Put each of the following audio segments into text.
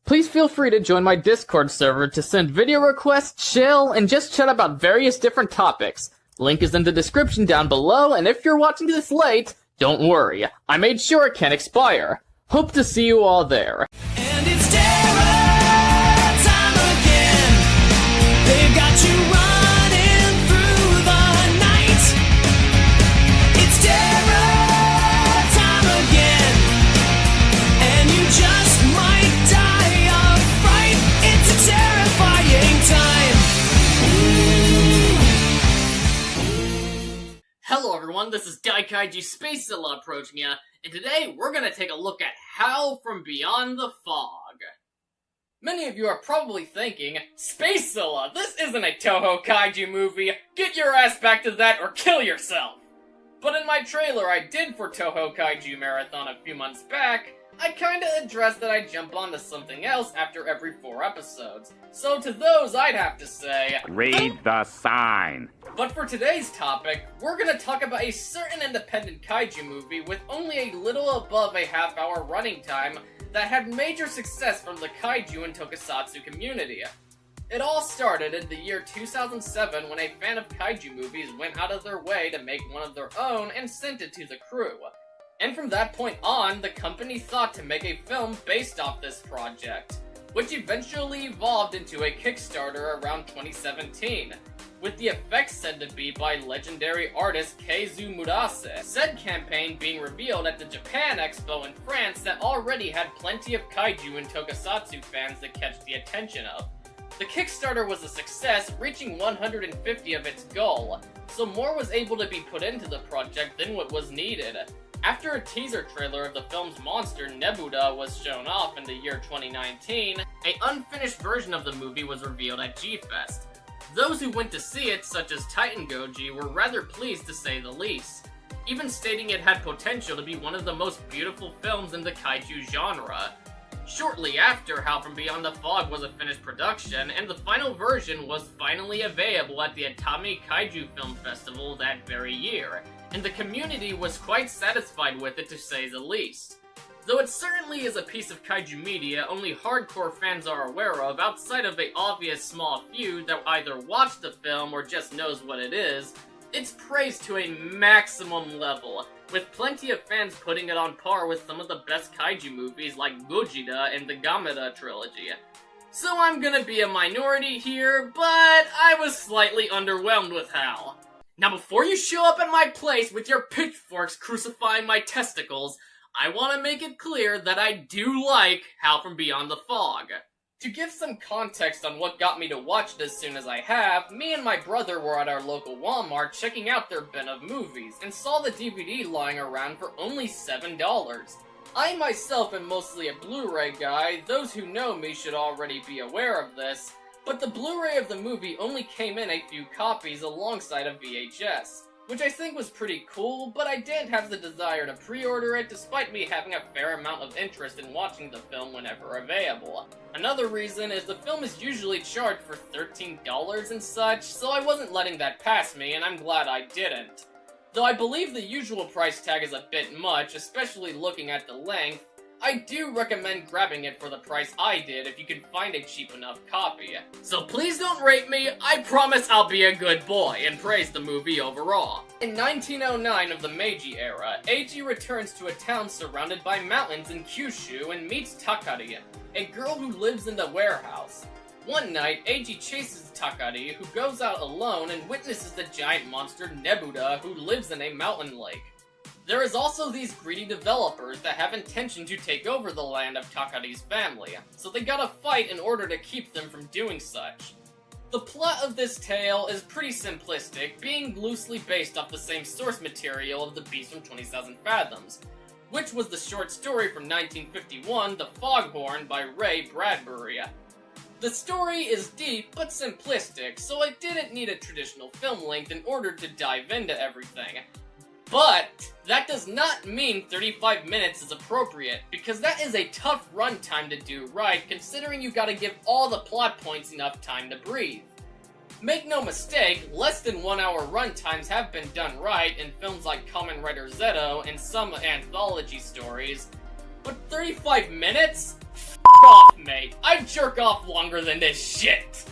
Please feel free to join my Discord server to send video requests, chill, and just chat about various different topics. Link is in the description down below, and if you're watching this late, don't worry, I made sure it can't expire. Hope to see you all there. And it's terror time again. They've got you running through the night. It's terror time again. And you just might die of fright. It's a terrifying time. Hello everyone, this is Daikaiju SpaceZilla approaching ya, and today we're gonna take a look at Howl from Beyond the Fog. Many of you are probably thinking, SpaceZilla, this isn't a Toho Kaiju movie, get your ass back to that or kill yourself! But in my trailer I did for Toho Kaiju Marathon a few months back, I kinda addressed that I'd jump onto something else after every 4 episodes. So to those I'd have to say, read the sign. But for today's topic, we're gonna talk about a certain independent kaiju movie with only a little above a half-hour running time that had major success from the kaiju and tokusatsu community. It all started in the year 2007 when a fan of kaiju movies went out of their way to make one of their own and sent it to the crew. And from that point on, the company thought to make a film based off this project, which eventually evolved into a Kickstarter around 2017, with the effects said to be by legendary artist Keizu Murase. Said campaign being revealed at the Japan Expo in France that already had plenty of kaiju and tokusatsu fans to catch the attention of. The Kickstarter was a success, reaching 150 of its goal, so more was able to be put into the project than what was needed. After a teaser trailer of the film's monster, Nebuda, was shown off in the year 2019, an unfinished version of the movie was revealed at G-Fest. Those who went to see it, such as Titan Goji, were rather pleased to say the least, even stating it had potential to be one of the most beautiful films in the kaiju genre. Shortly after, Howl from Beyond the Fog was a finished production, and the final version was finally available at the Atami Kaiju Film Festival that very year, and the community was quite satisfied with it to say the least. Though it certainly is a piece of kaiju media only hardcore fans are aware of outside of a obvious small few that either watched the film or just knows what it is, it's praised to a maximum level, with plenty of fans putting it on par with some of the best kaiju movies like Gojira and the Gamera trilogy. So I'm gonna be a minority here, but I was slightly underwhelmed with Howl. Now before you show up at my place with your pitchforks crucifying my testicles, I want to make it clear that I do like Howl from Beyond the Fog. To give some context on what got me to watch it as soon as I have, me and my brother were at our local Walmart checking out their bin of movies, and saw the DVD lying around for only $7. I myself am mostly a Blu-ray guy, those who know me should already be aware of this, but the Blu-ray of the movie only came in a few copies alongside a VHS. Which I think was pretty cool, but I didn't have the desire to pre-order it despite me having a fair amount of interest in watching the film whenever available. Another reason is the film is usually charged for $13 and such, so I wasn't letting that pass me, and I'm glad I didn't. Though I believe the usual price tag is a bit much, especially looking at the length, I do recommend grabbing it for the price I did if you can find a cheap enough copy. So please don't rate me, I promise I'll be a good boy and praise the movie overall. In 1909 of the Meiji era, Eiji returns to a town surrounded by mountains in Kyushu and meets Takari, a girl who lives in the warehouse. One night, Eiji chases Takari, who goes out alone and witnesses the giant monster Nebuda, who lives in a mountain lake. There is also these greedy developers that have intention to take over the land of Takari's family, so they gotta fight in order to keep them from doing such. The plot of this tale is pretty simplistic, being loosely based off the same source material of The Beast from 20,000 Fathoms, which was the short story from 1951, The Foghorn by Ray Bradbury. The story is deep but simplistic, so it didn't need a traditional film length in order to dive into everything. But that does not mean 35 minutes is appropriate, because that is a tough runtime to do right, considering you gotta give all the plot points enough time to breathe. Make no mistake, less than 1 hour runtimes have been done right in films like Kamen Rider Zero and some anthology stories, but 35 minutes? F off, mate. I jerk off longer than this shit.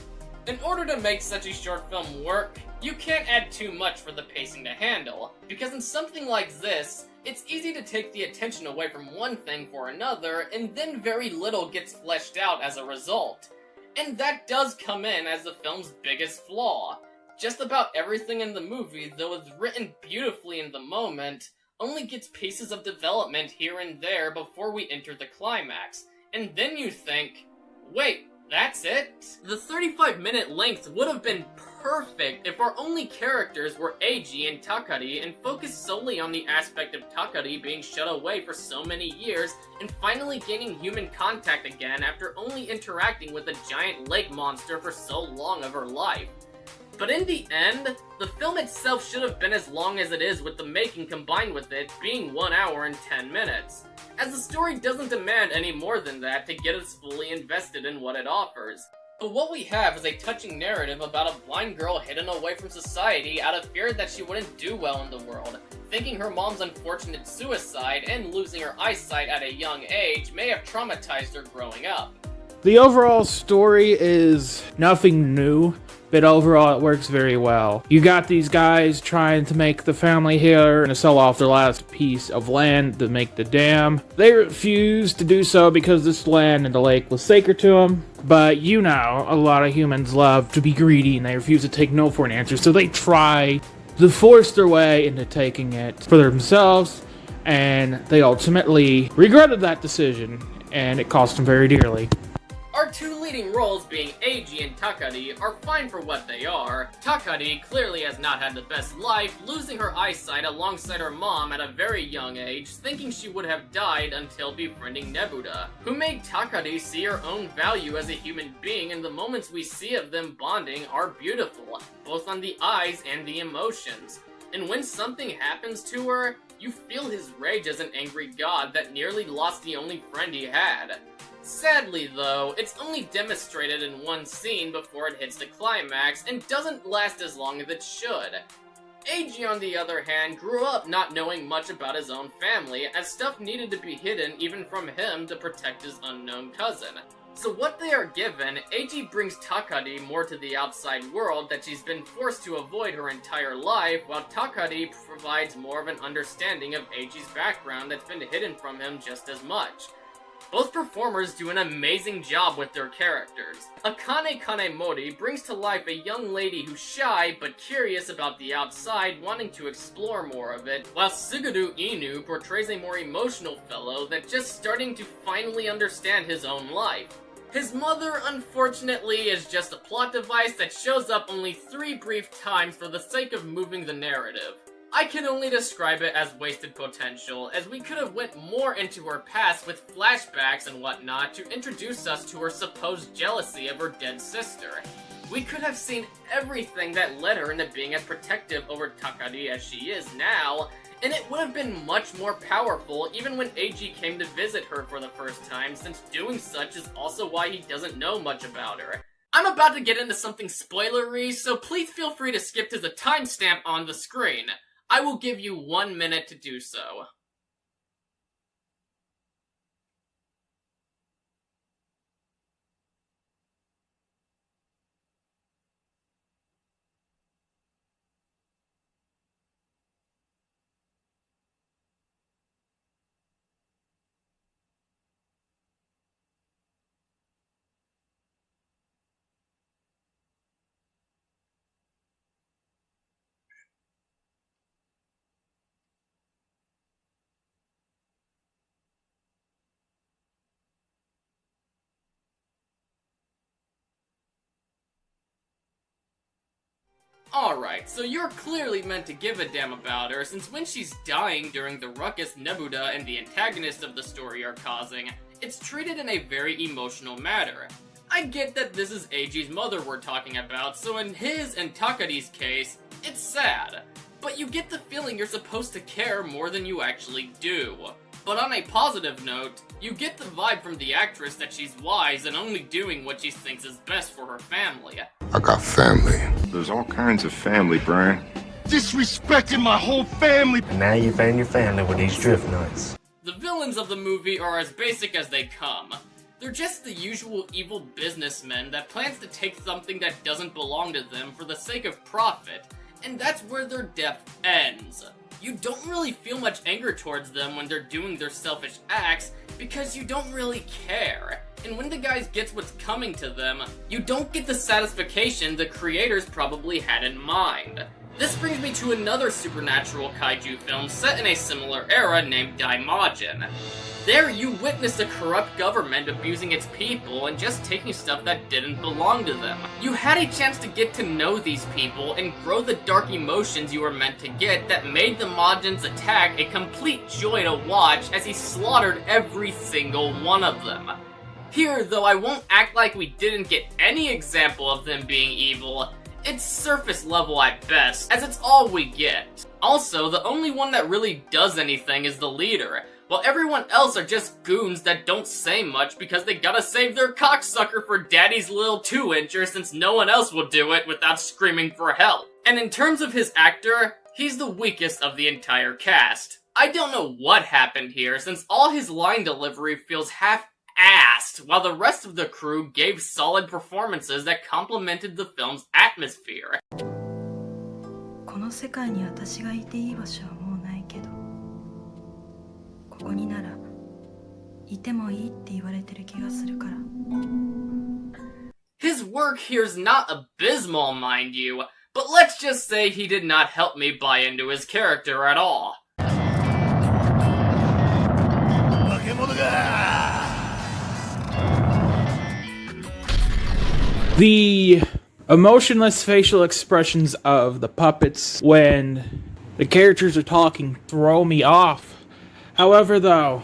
In order to make such a short film work, you can't add too much for the pacing to handle, because in something like this, it's easy to take the attention away from one thing for another, and then very little gets fleshed out as a result. And that does come in as the film's biggest flaw. Just about everything in the movie, though it's written beautifully in the moment, only gets pieces of development here and there before we enter the climax. And then you think, wait, that's it? The 35-minute length would have been perfect if our only characters were Eiji and Takari and focused solely on the aspect of Takari being shut away for so many years and finally gaining human contact again after only interacting with a giant lake monster for so long of her life. But in the end, the film itself should have been as long as it is, with the making combined with it being 1 hour and 10 minutes, as the story doesn't demand any more than that to get us fully invested in what it offers. But what we have is a touching narrative about a blind girl hidden away from society out of fear that she wouldn't do well in the world, thinking her mom's unfortunate suicide and losing her eyesight at a young age may have traumatized her growing up. The overall story is nothing new, but overall it works very well. You got these guys trying to make the family here and to sell off their last piece of land to make the dam. They refused to do so because this land in the lake was sacred to them. But you know, a lot of humans love to be greedy and they refuse to take no for an answer, so they try to force their way into taking it for themselves, and they ultimately regretted that decision, and it cost them very dearly. Our two leading roles, being Eiji and Takari, are fine for what they are. Takari clearly has not had the best life, losing her eyesight alongside her mom at a very young age, thinking she would have died until befriending Nebuda, who made Takari see her own value as a human being, and the moments we see of them bonding are beautiful, both on the eyes and the emotions. And when something happens to her, you feel his rage as an angry god that nearly lost the only friend he had. Sadly though, it's only demonstrated in one scene before it hits the climax, and doesn't last as long as it should. Eiji, on the other hand, grew up not knowing much about his own family, as stuff needed to be hidden even from him to protect his unknown cousin. So what they are given, Eiji brings Takari more to the outside world that she's been forced to avoid her entire life, while Takari provides more of an understanding of Eiji's background that's been hidden from him just as much. Both performers do an amazing job with their characters. Akane Kanemori brings to life a young lady who's shy but curious about the outside, wanting to explore more of it, while Suguru Inu portrays a more emotional fellow that's just starting to finally understand his own life. His mother, unfortunately, is just a plot device that shows up only 3 brief times for the sake of moving the narrative. I can only describe it as wasted potential, as we could have went more into her past with flashbacks and whatnot to introduce us to her supposed jealousy of her dead sister. We could have seen everything that led her into being as protective over Takari as she is now, and it would have been much more powerful even when Eiji came to visit her for the first time, since doing such is also why he doesn't know much about her. I'm about to get into something spoilery, so please feel free to skip to the timestamp on the screen. I will give you 1 minute to do so. Alright, so you're clearly meant to give a damn about her, since when she's dying during the ruckus Nebuda and the antagonist of the story are causing, it's treated in a very emotional manner. I get that this is Eiji's mother we're talking about, so in his and Takari's case, it's sad. But you get the feeling you're supposed to care more than you actually do. But on a positive note, you get the vibe from the actress that she's wise and only doing what she thinks is best for her family. I got family. There's all kinds of family, Brian. Disrespecting my whole family. And now you found your family with these drift nuts. The villains of the movie are as basic as they come. They're just the usual evil businessmen that plans to take something that doesn't belong to them for the sake of profit, and that's where their depth ends. You don't really feel much anger towards them when they're doing their selfish acts because you don't really care. And when the guys gets what's coming to them, you don't get the satisfaction the creators probably had in mind. This brings me to another supernatural kaiju film set in a similar era named Daikaiju. There, you witnessed a corrupt government abusing its people and just taking stuff that didn't belong to them. You had a chance to get to know these people and grow the dark emotions you were meant to get that made the Majin's attack a complete joy to watch as he slaughtered every single one of them. Here, though, I won't act like we didn't get any example of them being evil. It's surface level at best, as it's all we get. Also, the only one that really does anything is the leader, while everyone else are just goons that don't say much because they gotta save their cocksucker for daddy's little 2-incher since no one else will do it without screaming for help. And in terms of his actor, he's the weakest of the entire cast. I don't know what happened here since all his line delivery feels half-assed, while the rest of the crew gave solid performances that complemented the film's atmosphere. この世界に私がいていい場所はもうないけど、ここにならいてもいいって言われてる気がするから。 His work here's not abysmal, mind you, but let's just say he did not help me buy into his character at all. The emotionless facial expressions of the puppets when the characters are talking throw me off. However, though,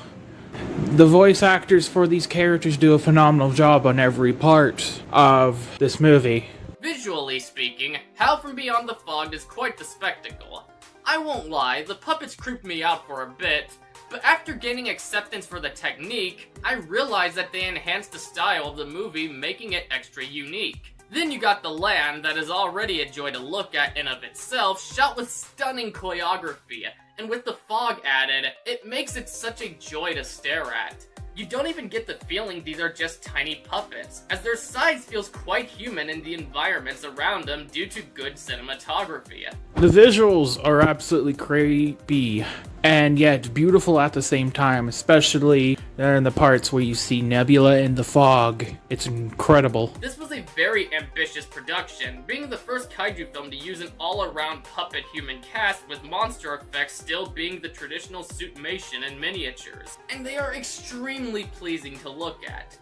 the voice actors for these characters do a phenomenal job on every part of this movie. Visually speaking, Howl from Beyond the Fog is quite the spectacle. I won't lie, the puppets creeped me out for a bit, but after gaining acceptance for the technique, I realized that they enhanced the style of the movie, making it extra unique. Then you got the land that is already a joy to look at in of itself, shot with stunning choreography, and with the fog added, it makes it such a joy to stare at. You don't even get the feeling these are just tiny puppets, as their size feels quite human in the environments around them due to good cinematography. The visuals are absolutely creepy, and yet beautiful at the same time, especially in the parts where you see Nebula in the fog. It's incredible. This was a very ambitious production, being the first kaiju film to use an all-around puppet human cast with monster effects still being the traditional suitmation and miniatures, and they are extremely pleasing to look at.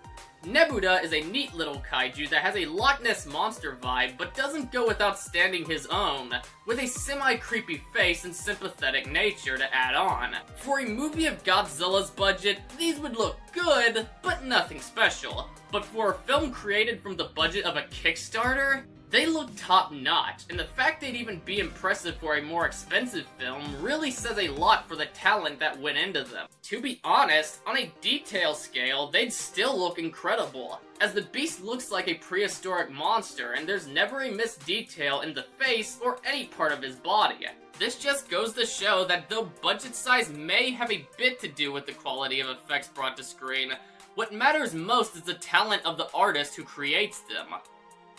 Nebula is a neat little kaiju that has a Loch Ness Monster vibe, but doesn't go without standing his own, with a semi-creepy face and sympathetic nature to add on. For a movie of Godzilla's budget, these would look good, but nothing special. But for a film created from the budget of a Kickstarter, they look top-notch, and the fact they'd even be impressive for a more expensive film really says a lot for the talent that went into them. To be honest, on a detail scale, they'd still look incredible, as the beast looks like a prehistoric monster, and there's never a missed detail in the face or any part of his body. This just goes to show that though budget size may have a bit to do with the quality of effects brought to screen, what matters most is the talent of the artist who creates them.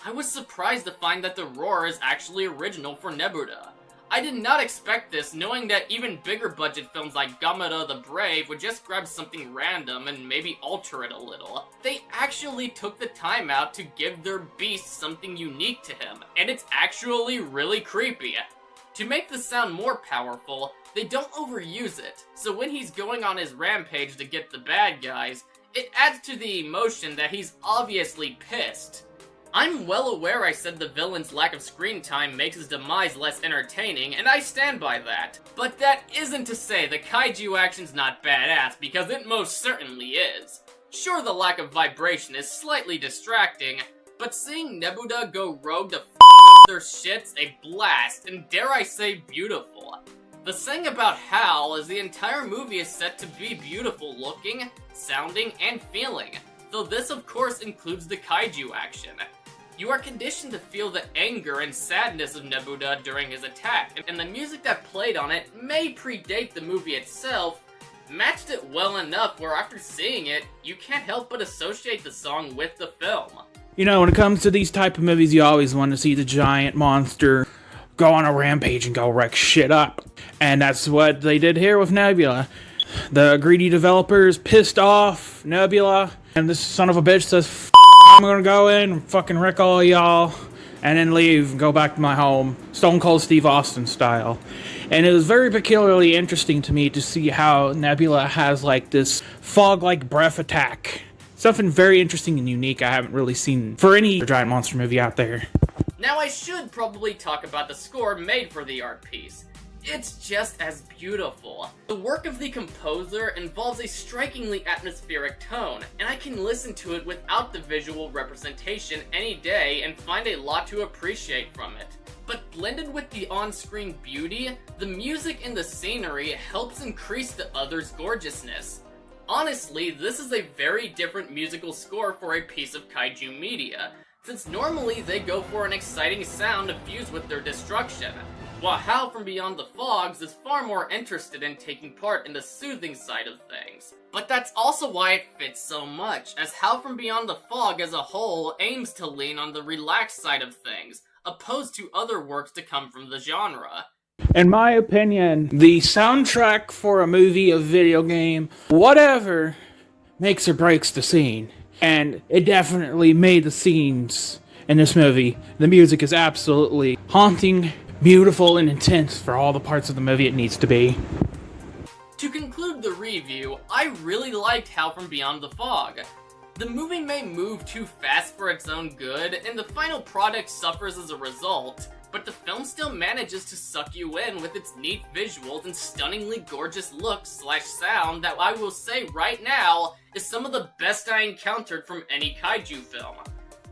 I was surprised to find that the roar is actually original for Nebula. I did not expect this, knowing that even bigger budget films like Gamera the Brave would just grab something random and maybe alter it a little. They actually took the time out to give their beast something unique to him, and it's actually really creepy. To make the sound more powerful, they don't overuse it, so when he's going on his rampage to get the bad guys, it adds to the emotion that he's obviously pissed. I'm well aware I said the villain's lack of screen time makes his demise less entertaining, and I stand by that. But that isn't to say the kaiju action's not badass, because it most certainly is. Sure, the lack of vibration is slightly distracting, but seeing Nebula go rogue to f*** up their shit's a blast, and dare I say beautiful. The thing about Howl is the entire movie is set to be beautiful looking, sounding, and feeling, though this of course includes the kaiju action. You are conditioned to feel the anger and sadness of Nebula during his attack, and the music that played on it may predate the movie itself, matched it well enough where after seeing it, you can't help but associate the song with the film. You know, when it comes to these type of movies, you always want to see the giant monster go on a rampage and go wreck shit up. And that's what they did here with Nebula. The greedy developers pissed off Nebula, and this son of a bitch says, I'm gonna go in and fucking wreck all y'all, and then leave and go back to my home, Stone Cold Steve Austin style. And it was very peculiarly interesting to me to see how Nebula has like this fog-like breath attack. Something very interesting and unique I haven't really seen for any giant monster movie out there. Now I should probably talk about the score made for the art piece. It's just as beautiful. The work of the composer involves a strikingly atmospheric tone, and I can listen to it without the visual representation any day and find a lot to appreciate from it. But blended with the on-screen beauty, the music and the scenery helps increase the other's gorgeousness. Honestly, this is a very different musical score for a piece of kaiju media, since normally they go for an exciting sound to fuse with their destruction, while Howl from Beyond the Fogs is far more interested in taking part in the soothing side of things. But that's also why it fits so much, as Howl from Beyond the Fog as a whole aims to lean on the relaxed side of things, opposed to other works to come from the genre. In my opinion, the soundtrack for a movie, a video game, whatever, makes or breaks the scene. And it definitely made the scenes in this movie. The music is absolutely haunting, beautiful, and intense for all the parts of the movie it needs to be. To conclude the review, I really liked Howl from Beyond the Fog. The movie may move too fast for its own good, and the final product suffers as a result, but the film still manages to suck you in with its neat visuals and stunningly gorgeous looks/sound that I will say right now is some of the best I encountered from any kaiju film.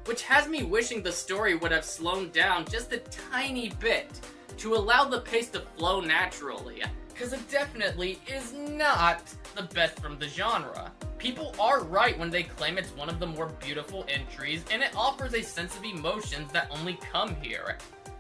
Which has me wishing the story would have slowed down just a tiny bit to allow the pace to flow naturally, because it definitely is not the best from the genre. People are right when they claim it's one of the more beautiful entries, and it offers a sense of emotions that only come here.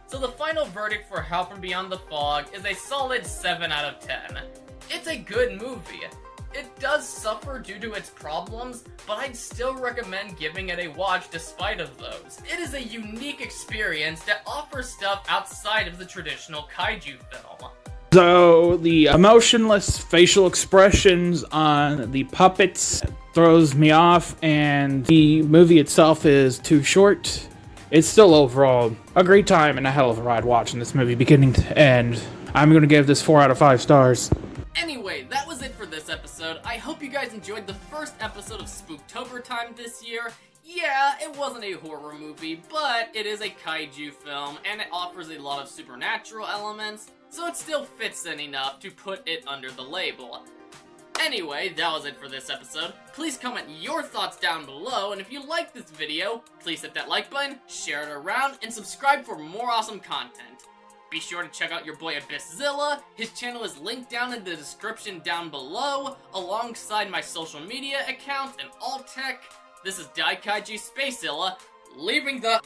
So the final verdict for Howl from Beyond the Fog is a solid 7 out of 10. It's a good movie. It does suffer due to its problems, but I'd still recommend giving it a watch despite of those. It is a unique experience that offers stuff outside of the traditional kaiju film. So, the emotionless facial expressions on the puppets throws me off, and the movie itself is too short. It's still overall a great time and a hell of a ride watching this movie beginning to end. I'm gonna give this 4 out of 5 stars. Anyway, that was it for this episode. I hope you guys enjoyed the first episode of Spooktober Time this year. Yeah, it wasn't a horror movie, but it is a kaiju film, and it offers a lot of supernatural elements, so it still fits in enough to put it under the label. Anyway, that was it for this episode. Please comment your thoughts down below, and if you liked this video, please hit that like button, share it around, and subscribe for more awesome content. Be sure to check out your boy Abysszilla. His channel is linked down in the description down below, alongside my social media accounts and all tech. This is Daikaiju SpaceZilla, leaving the